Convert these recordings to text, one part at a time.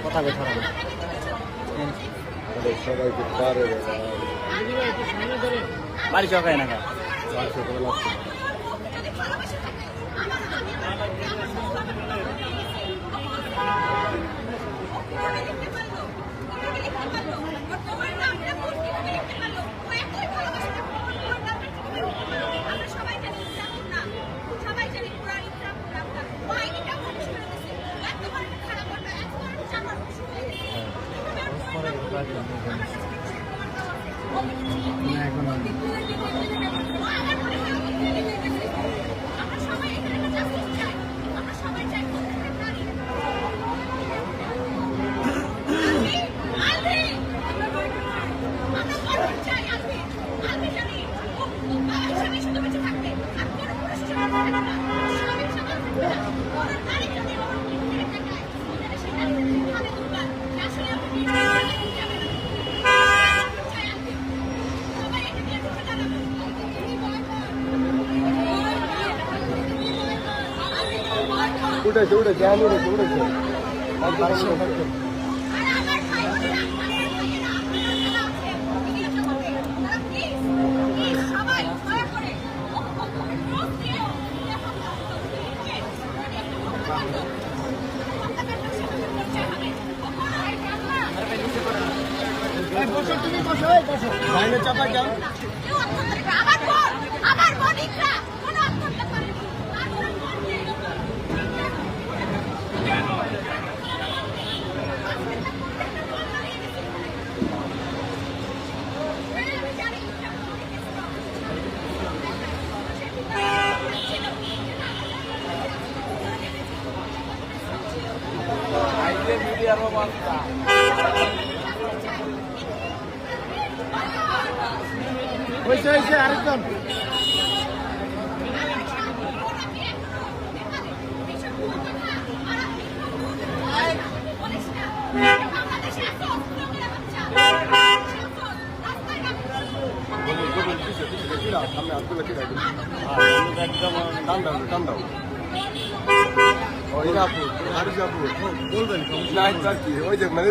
কথা কথা সবাইকে পারে বাড়ি চকায় না উঠেছে উঠেছে আমি উঠেছে উঠেছে চাপা যাও হয়েছে আরেকজন ওই যে মানে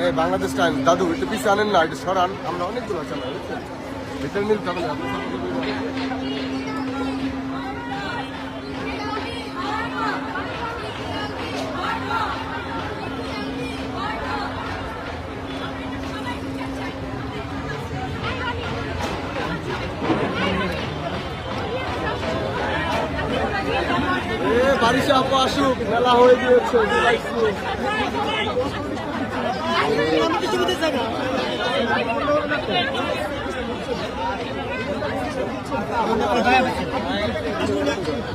এই বাংলাদেশ টাইম দাদু একটু পিছিয়ে আনেন না একটু সরান আমরা অনেকগুলো আছে না ভিতরে নিতে হবে বাড়িতে আপু আসুক মেলা হয়ে গিয়েছে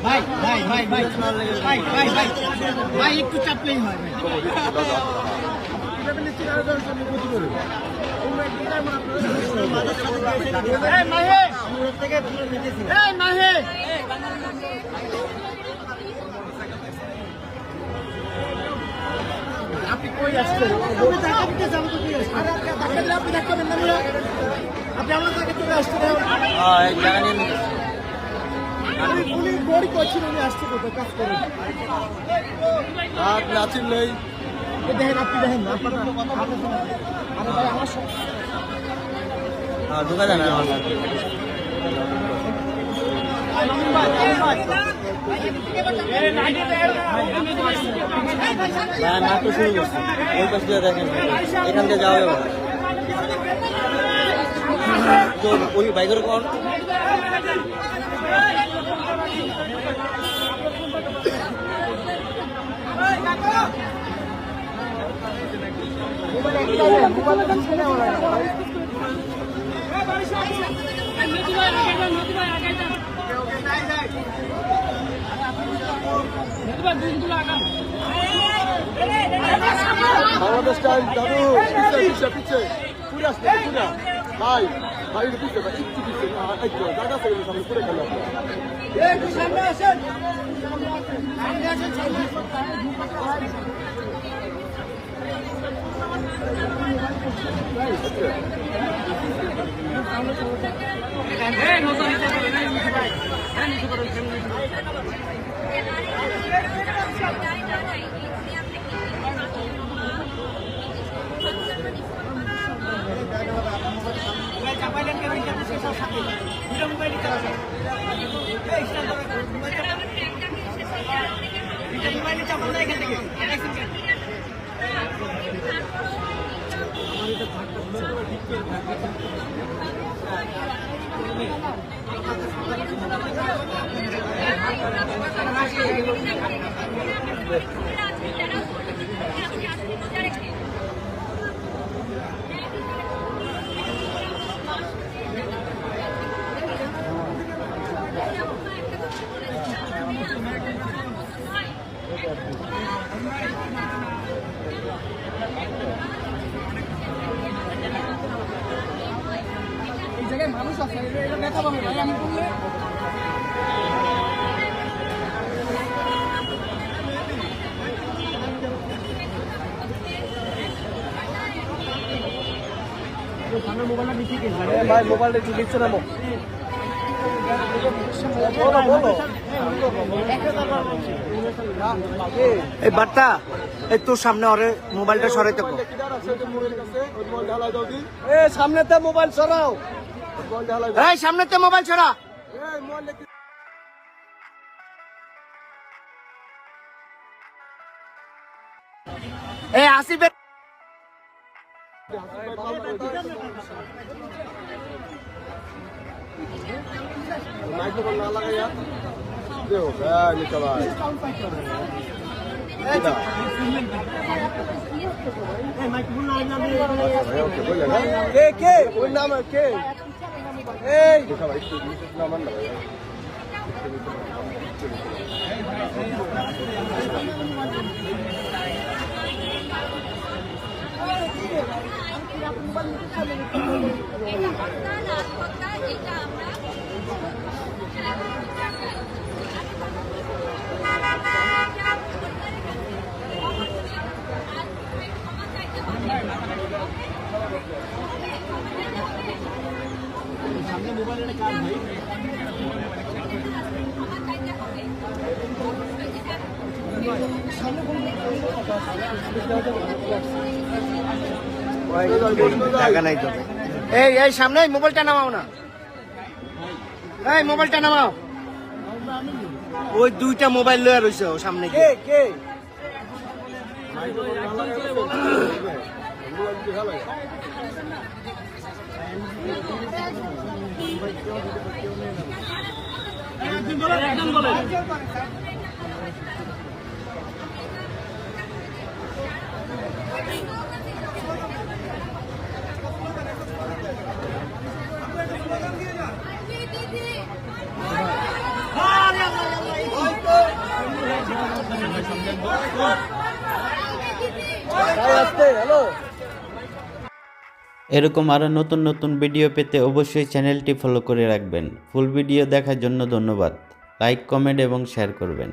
ভাই ভাই ভাই ভাই ভাই ভাই ভাই ভাই একটু চাপলেই হয় আপনি কই আসছেন আপনি দেখবেন না আপনি আমার তাকে চলে আসছেন উনি বড়ি করছেন উনি আসছে কোথায় কাজ করেন আর নাচিন নেই দেখেন আপনি দেখেন ঢোকা যায় না নাটক শুরু করছে ওই পাশ দিয়ে দেখেন এখান থেকে যাওয়া যাবে তো ওই বাইকের কোন বাংলাদেশ টাইম দাদু পিছিয়ে পিছিয়ে পুরে আসতে পুরা ভাই ভাই পিছিয়ে একটু পিছিয়ে একটু জায়গা থেকে সামনে পুরে গেল সামনে আসেন চাপাইলেন কেন ইন্টারভিউ শেষ হওয়ার সাথে দুটো মোবাইলই চালাবে মোবাইলে চাপাল না এখান থেকে এই জায়গায় মানুষ আছে এটা দেখা পাবে ভাই আমি বললে সামনে মোবাইলটা নিচে গেছে ভাই মোবাইলটা একটু নিচে নামো এই বার্তা এই তোর সামনে ওরে মোবাইলটা সরাইতে কো সামনেতে মোবাইল সরাও এই সামনেতে মোবাইল সরা এই আসিফের মাইক্রোফোন না লাগাইয়া দেও নিচে ভাই কে কে ওই নাম কে এই সবাই একটু নামান না ভাই সামনে মোবাইলের কাজ ভাই টাকা নাই তো এই এই সামনে মোবাইলটা নামাও না এই মোবাইলটা নামাও ওই দুইটা মোবাইল লয়ে রইছে ও সামনে কে কে একদম বলে হ্যালো এরকম আরও নতুন নতুন ভিডিও পেতে অবশ্যই চ্যানেলটি ফলো করে রাখবেন। ফুল ভিডিও দেখার জন্য ধন্যবাদ। লাইক, কমেন্ট এবং শেয়ার করবেন।